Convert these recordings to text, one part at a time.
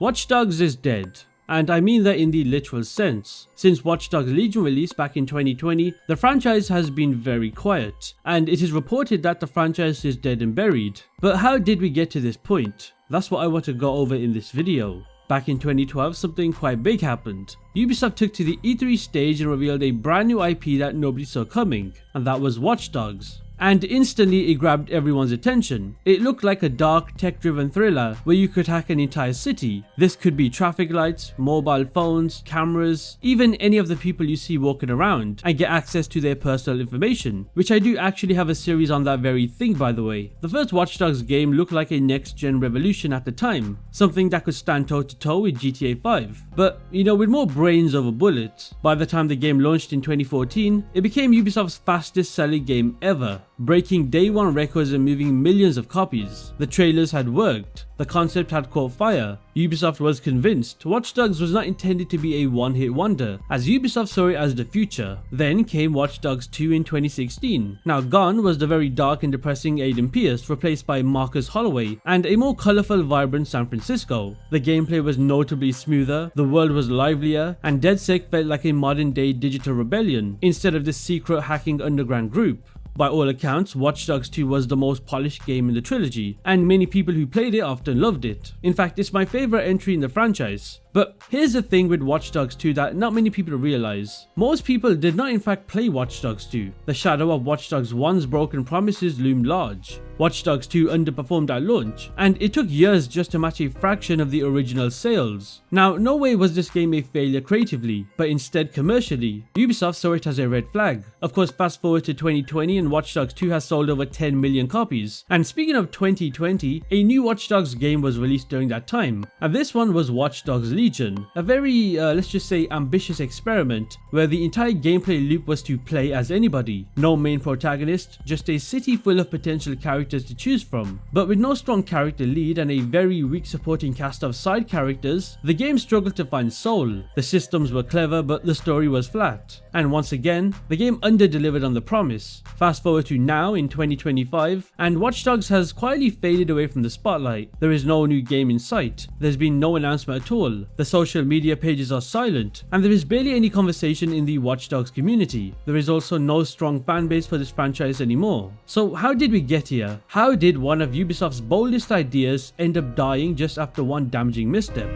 Watch Dogs is dead. And I mean that in the literal sense. Since Watch Dogs Legion release back in 2020, the franchise has been very quiet, and it is reported that the franchise is dead and buried. But how did we get to this point? That's what I want to go over in this video. Back in 2012, something quite big happened. Ubisoft took to the E3 stage and revealed a brand new IP that nobody saw coming, and that was Watch Dogs. And instantly it grabbed everyone's attention. It looked like a dark, tech-driven thriller where you could hack an entire city. This could be traffic lights, mobile phones, cameras, even any of the people you see walking around, and get access to their personal information, which I do actually have a series on that very thing, by the way. The first Watch Dogs game looked like a next-gen revolution at the time, something that could stand toe-to-toe with GTA 5. But, with more brains over bullets. By the time the game launched in 2014, it became Ubisoft's fastest-selling game ever, breaking day one records and moving millions of copies. The trailers had worked. The concept had caught fire. Ubisoft was convinced Watch Dogs was not intended to be a one-hit wonder, as Ubisoft saw it as the future. Then came Watch Dogs 2 in 2016. Now gone was the very dark and depressing Aiden Pearce, replaced by Marcus Holloway, and a more colourful, vibrant San Francisco. The gameplay was notably smoother, the world was livelier, and DedSec felt like a modern-day digital rebellion, instead of this secret hacking underground group. By all accounts, Watch Dogs 2 was the most polished game in the trilogy, and many people who played it often loved it. In fact, it's my favourite entry in the franchise. But here's the thing with Watch Dogs 2 that not many people realize. Most people did not in fact play Watch Dogs 2. The shadow of Watch Dogs 1's broken promises loomed large. Watch Dogs 2 underperformed at launch, and it took years just to match a fraction of the original sales. Now, no way was this game a failure creatively, but instead commercially. Ubisoft saw it as a red flag. Of course, fast forward to 2020 and Watch Dogs 2 has sold over 10 million copies. And speaking of 2020, a new Watch Dogs game was released during that time, and this one was Watch Dogs Legion, a very, let's just say, ambitious experiment where the entire gameplay loop was to play as anybody. No main protagonist, just a city full of potential characters to choose from. But with no strong character lead and a very weak supporting cast of side characters, the game struggled to find soul. The systems were clever, but the story was flat. And once again, the game under-delivered on the promise. Fast forward to now in 2025, and Watch Dogs has quietly faded away from the spotlight. There is no new game in sight. There's been no announcement at all. The social media pages are silent, and there is barely any conversation in the Watch Dogs community. There is also no strong fan base for this franchise anymore. So how did we get here? How did one of Ubisoft's boldest ideas end up dying just after one damaging misstep?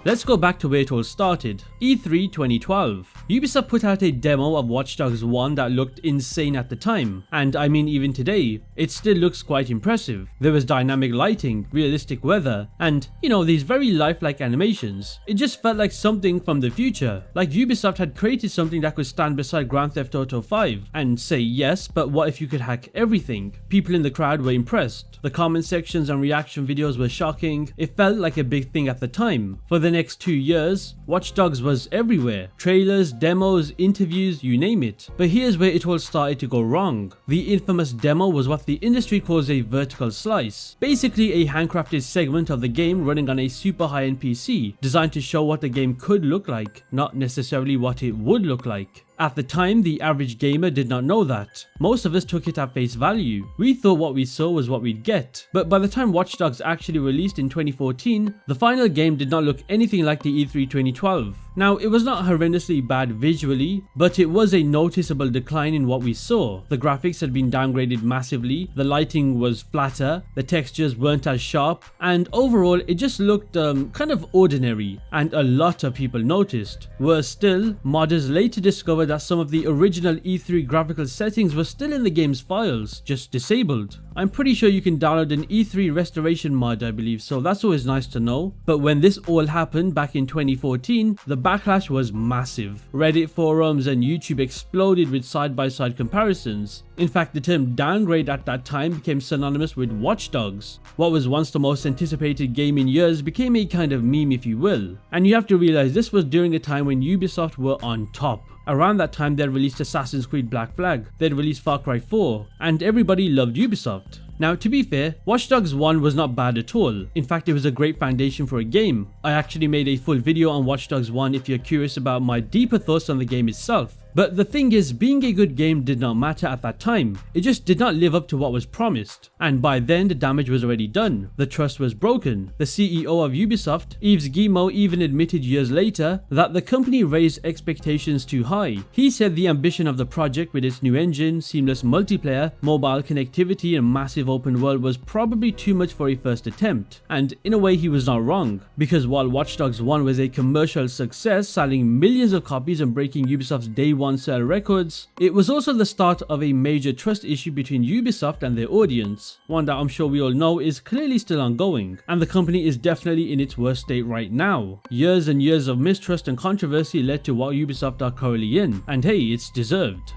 Let's go back to where it all started. E3 2012. Ubisoft put out a demo of Watch Dogs 1 that looked insane at the time, and I mean even today, it still looks quite impressive. There was dynamic lighting, realistic weather, and these very lifelike animations. It just felt like something from the future, like Ubisoft had created something that could stand beside Grand Theft Auto 5 and say, yes, but what if you could hack everything? People in the crowd were impressed. The comment sections and reaction videos were shocking. It felt like a big thing at the time. For the next 2 years, Watch Dogs was everywhere. Trailers, demos, interviews, you name it. But here's where it all started to go wrong. The infamous demo was what the industry calls a vertical slice. Basically a handcrafted segment of the game running on a super high-end PC, designed to show what the game could look like, not necessarily what it would look like. At the time, the average gamer did not know that. Most of us took it at face value. We thought what we saw was what we'd get. But by the time Watch Dogs actually released in 2014, the final game did not look anything like the E3 2012. Now, it was not horrendously bad visually, but it was a noticeable decline in what we saw. The graphics had been downgraded massively, the lighting was flatter, the textures weren't as sharp, and overall it just looked kind of ordinary, and a lot of people noticed. Worse still, modders later discovered that some of the original E3 graphical settings were still in the game's files, just disabled. I'm pretty sure you can download an E3 restoration mod, I believe, so that's always nice to know. But when this all happened back in 2014, the backlash was massive. Reddit forums and YouTube exploded with side-by-side comparisons. In fact, the term downgrade at that time became synonymous with Watch Dogs. What was once the most anticipated game in years became a kind of meme, if you will. And you have to realize this was during a time when Ubisoft were on top. Around that time, they'd released Assassin's Creed Black Flag, they'd released Far Cry 4, and everybody loved Ubisoft. Now, to be fair, Watch Dogs 1 was not bad at all. In fact, it was a great foundation for a game. I actually made a full video on Watch Dogs 1 if you're curious about my deeper thoughts on the game itself. But the thing is, being a good game did not matter at that time. It just did not live up to what was promised. And by then, the damage was already done. The trust was broken. The CEO of Ubisoft, Yves Guillemot, even admitted years later that the company raised expectations too high. He said the ambition of the project with its new engine, seamless multiplayer, mobile connectivity and massive open world was probably too much for a first attempt. And in a way he was not wrong, because while Watch Dogs 1 was a commercial success, selling millions of copies and breaking Ubisoft's day one sale records, it was also the start of a major trust issue between Ubisoft and their audience, one that I'm sure we all know is clearly still ongoing, and the company is definitely in its worst state right now. Years and years of mistrust and controversy led to what Ubisoft are currently in, and hey, it's deserved.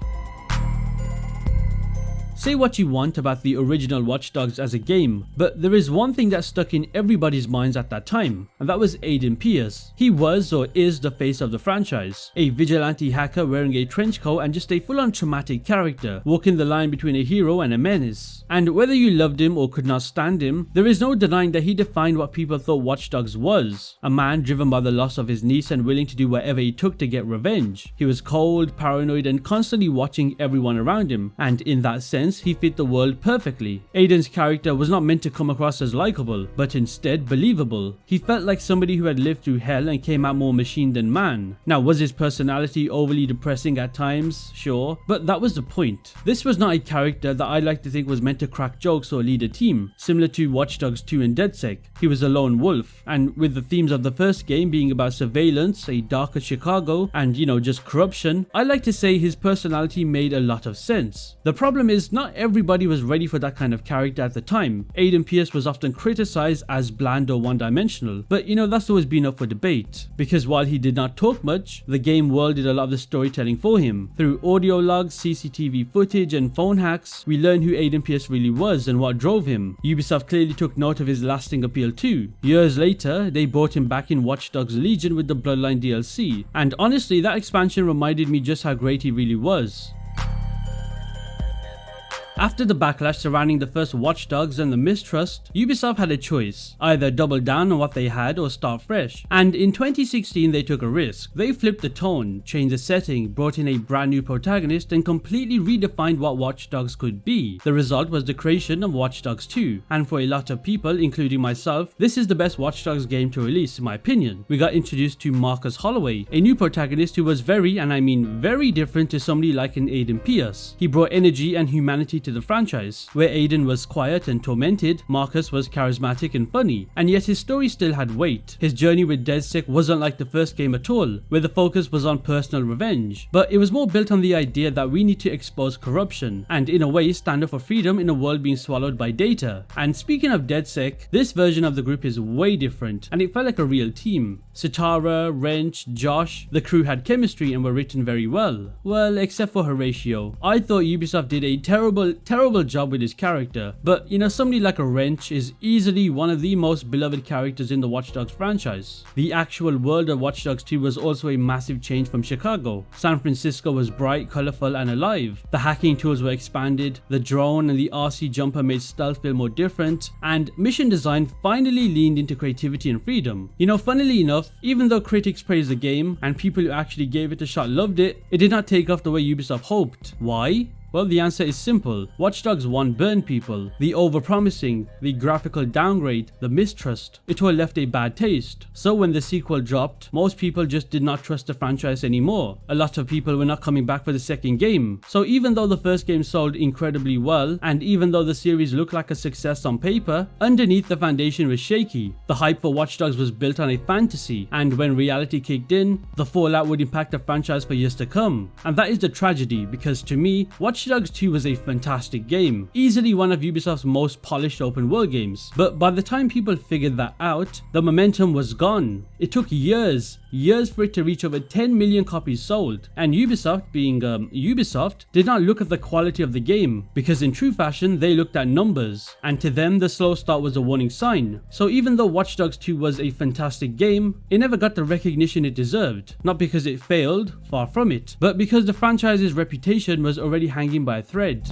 Say what you want about the original Watch Dogs as a game, but there is one thing that stuck in everybody's minds at that time, and that was Aiden Pearce. He was or is the face of the franchise, a vigilante hacker wearing a trench coat and just a full-on traumatic character, walking the line between a hero and a menace. And whether you loved him or could not stand him, there is no denying that he defined what people thought Watch Dogs was. A man driven by the loss of his niece and willing to do whatever it took to get revenge. He was cold, paranoid and constantly watching everyone around him, and in that sense, he fit the world perfectly. Aiden's character was not meant to come across as likable, but instead believable. He felt like somebody who had lived through hell and came out more machine than man. Now, was his personality overly depressing at times? Sure, but that was the point. This was not a character that I like to think was meant to crack jokes or lead a team, similar to Watch Dogs 2 and DedSec. He was a lone wolf, and with the themes of the first game being about surveillance, a darker Chicago, and just corruption, I like to say his personality made a lot of sense. The problem is, not everybody was ready for that kind of character at the time. Aiden Pearce was often criticized as bland or one-dimensional, but that's always been up for debate, because while he did not talk much, the game world did a lot of the storytelling for him. Through audio logs, CCTV footage and phone hacks, we learned who Aiden Pearce really was and what drove him. Ubisoft clearly took note of his lasting appeal too. Years later, they brought him back in Watch Dogs Legion with the Bloodline DLC, and honestly that expansion reminded me just how great he really was. After the backlash surrounding the first Watch Dogs and the mistrust, Ubisoft had a choice, either double down on what they had or start fresh. And in 2016 they took a risk. They flipped the tone, changed the setting, brought in a brand new protagonist and completely redefined what Watch Dogs could be. The result was the creation of Watch Dogs 2, and for a lot of people, including myself, this is the best Watch Dogs game to release in my opinion. We got introduced to Marcus Holloway, a new protagonist who was very, and I mean very different to somebody like an Aiden Pearce. He brought energy and humanity to the franchise. Where Aiden was quiet and tormented, Marcus was charismatic and funny, and yet his story still had weight. His journey with DedSec wasn't like the first game at all, where the focus was on personal revenge, but it was more built on the idea that we need to expose corruption, and in a way stand up for freedom in a world being swallowed by data. And speaking of DedSec, this version of the group is way different, and it felt like a real team. Sitara, Wrench, Josh, the crew had chemistry and were written very well. Well, except for Horatio. I thought Ubisoft did a terrible job with his character, but somebody like a Wrench is easily one of the most beloved characters in the Watch Dogs franchise. The actual world of Watch Dogs 2 was also a massive change from Chicago. San Francisco was bright, colorful and alive. The hacking tools were expanded, the drone and the RC jumper made stealth feel more different, and mission design finally leaned into creativity and freedom. Funnily enough, even though critics praised the game and people who actually gave it a shot loved it, it did not take off the way Ubisoft hoped. Why? Well, the answer is simple. Watch Dogs 1 burned people. The overpromising, the graphical downgrade, the mistrust, it all left a bad taste. So when the sequel dropped, most people just did not trust the franchise anymore. A lot of people were not coming back for the second game. So even though the first game sold incredibly well, and even though the series looked like a success on paper, underneath the foundation was shaky. The hype for Watch Dogs was built on a fantasy, and when reality kicked in, the fallout would impact the franchise for years to come. And that is the tragedy, because to me, Watch Dogs 2 was a fantastic game, easily one of Ubisoft's most polished open world games, but by the time people figured that out, the momentum was gone. It took years for it to reach over 10 million copies sold, and Ubisoft, being Ubisoft, did not look at the quality of the game, because in true fashion they looked at numbers, and to them the slow start was a warning sign. So even though Watch Dogs 2 was a fantastic game, it never got the recognition it deserved, not because it failed, far from it, but because the franchise's reputation was already hanging by a thread.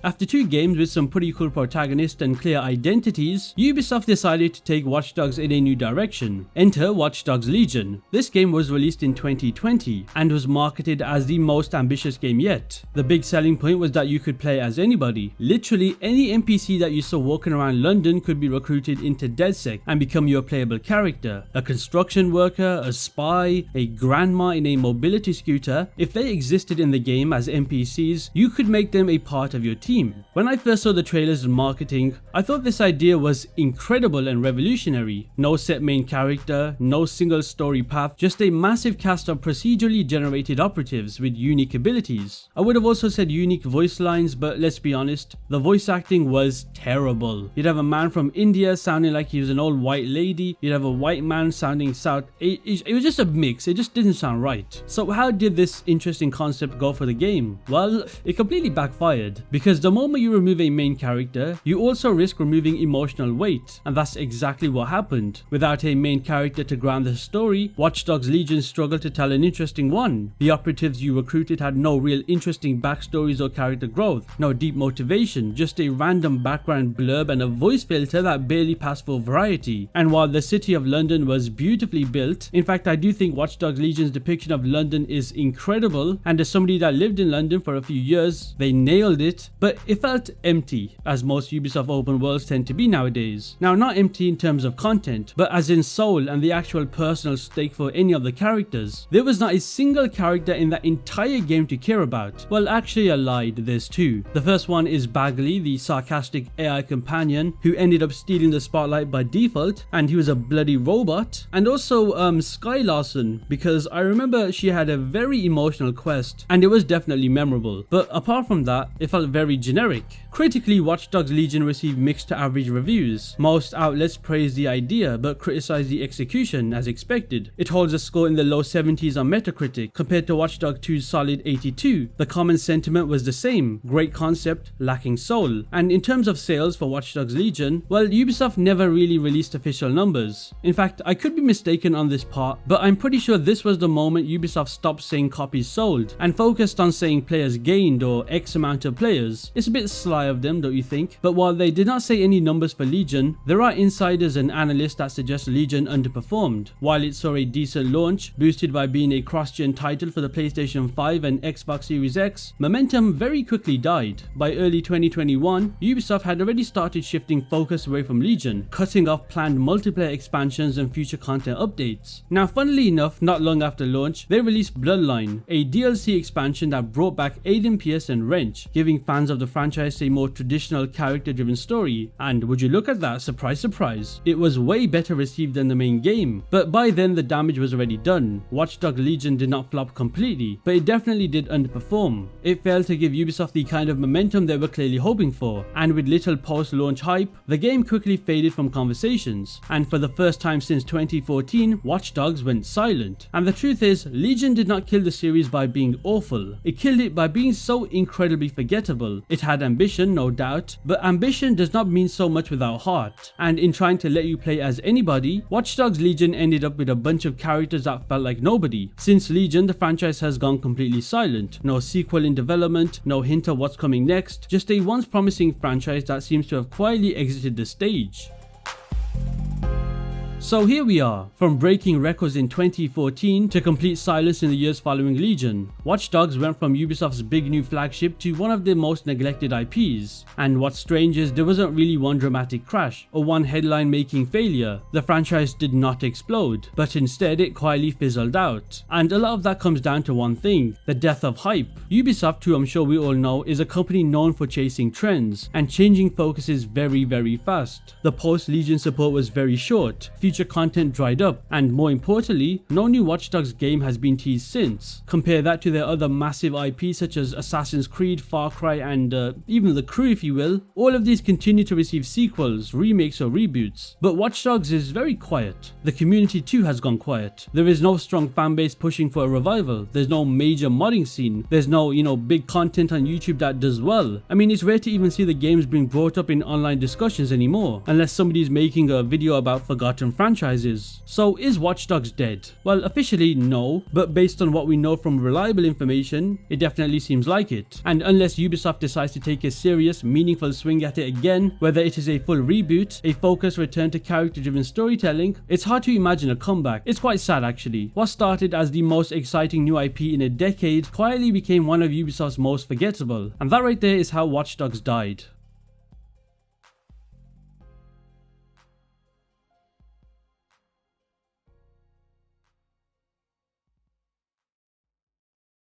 After 2 games with some pretty cool protagonists and clear identities, Ubisoft decided to take Watch Dogs in a new direction. Enter Watch Dogs Legion. This game was released in 2020 and was marketed as the most ambitious game yet. The big selling point was that you could play as anybody. Literally any NPC that you saw walking around London could be recruited into DedSec and become your playable character. A construction worker, a spy, a grandma in a mobility scooter, if they existed in the game as NPCs, you could make them a part of your team. When I first saw the trailers and marketing, I thought this idea was incredible and revolutionary. No set main character, no single story path, just a massive cast of procedurally generated operatives with unique abilities. I would have also said unique voice lines, but let's be honest, the voice acting was terrible. You'd have a man from India sounding like he was an old white lady, you'd have a white man sounding South. It was just a mix, it just didn't sound right. So how did this interesting concept go for the game? Well, it completely backfired, because the moment you remove a main character, you also risk removing emotional weight, and that's exactly what happened. Without a main character to ground the story, Watch Dogs Legion struggled to tell an interesting one. The operatives you recruited had no real interesting backstories or character growth, no deep motivation, just a random background blurb and a voice filter that barely passed for variety. And while the city of London was beautifully built, in fact I do think Watch Dogs Legion's depiction of London is incredible, and as somebody that lived in London for a few years, they nailed it, but it felt empty, as most Ubisoft open worlds tend to be nowadays. Now, not empty in terms of content, but as in soul and the actual personal stake for any of the characters. There was not a single character in that entire game to care about. Well, actually I lied, there's 2. The first one is Bagley, the sarcastic AI companion who ended up stealing the spotlight by default, and he was a bloody robot. And also Sky Larson, because I remember she had a very emotional quest and it was definitely memorable. But apart from that, it felt very generic. Critically, Watch Dogs Legion received mixed to average reviews. Most outlets praised the idea but criticized the execution as expected. It holds a score in the low 70s on Metacritic compared to Watch Dogs 2's solid 82. The common sentiment was the same: great concept, lacking soul. And in terms of sales for Watch Dogs Legion, well, Ubisoft never really released official numbers. In fact, I could be mistaken on this part, but I'm pretty sure this was the moment Ubisoft stopped saying copies sold and focused on saying players gained or X amount of players. It's a bit sly of them, don't you think? But while they did not say any numbers for Legion, there are insiders and analysts that suggest Legion underperformed. While it saw a decent launch, boosted by being a cross-gen title for the PlayStation 5 and Xbox Series X, momentum very quickly died. By early 2021, Ubisoft had already started shifting focus away from Legion, cutting off planned multiplayer expansions and future content updates. Now, funnily enough, not long after launch, they released Bloodline, a DLC expansion that brought back Aiden Pearce and Wrench, giving fans of the franchise a more traditional character-driven story. And would you look at that, surprise surprise, it was way better received than the main game. But by then the damage was already done. Watch Dogs Legion did not flop completely, but it definitely did underperform. It failed to give Ubisoft the kind of momentum they were clearly hoping for, and with little post-launch hype, the game quickly faded from conversations. And for the first time since 2014, Watch Dogs went silent. And the truth is, Legion did not kill the series by being awful. It killed it by being so incredibly forgettable. It had ambition, no doubt, but ambition does not mean so much without heart. And in trying to let you play as anybody, Watch Dogs Legion ended up with a bunch of characters that felt like nobody. Since Legion, the franchise has gone completely silent. No sequel in development, no hint of what's coming next, just a once promising franchise that seems to have quietly exited the stage. So here we are, from breaking records in 2014 to complete silence in the years following Legion. Watch Dogs went from Ubisoft's big new flagship to one of their most neglected IPs. And what's strange is there wasn't really one dramatic crash or one headline making failure. The franchise did not explode, but instead it quietly fizzled out. And a lot of that comes down to one thing: the death of hype. Ubisoft, who I'm sure we all know, is a company known for chasing trends and changing focuses very fast. The post-Legion support was very short. Future content dried up, and more importantly, no new Watch Dogs game has been teased since. Compare that to their other massive IPs such as Assassin's Creed, Far Cry, and even The Crew, if you will. All of these continue to receive sequels, remakes or reboots, but Watch Dogs is very quiet. The community too has gone quiet. There is no strong fanbase pushing for a revival. There's no major modding scene. There's no, big content on YouTube that does well. I mean, it's rare to even see the games being brought up in online discussions anymore, unless somebody's making a video about forgotten franchises. So is Watch Dogs dead? Well, officially no, but based on what we know from reliable information, it definitely seems like it. And unless Ubisoft decides to take a serious, meaningful swing at it again, whether it is a full reboot, a focused return to character-driven storytelling, it's hard to imagine a comeback. It's quite sad actually. What started as the most exciting new IP in a decade quietly became one of Ubisoft's most forgettable. And that right there is how Watch Dogs died.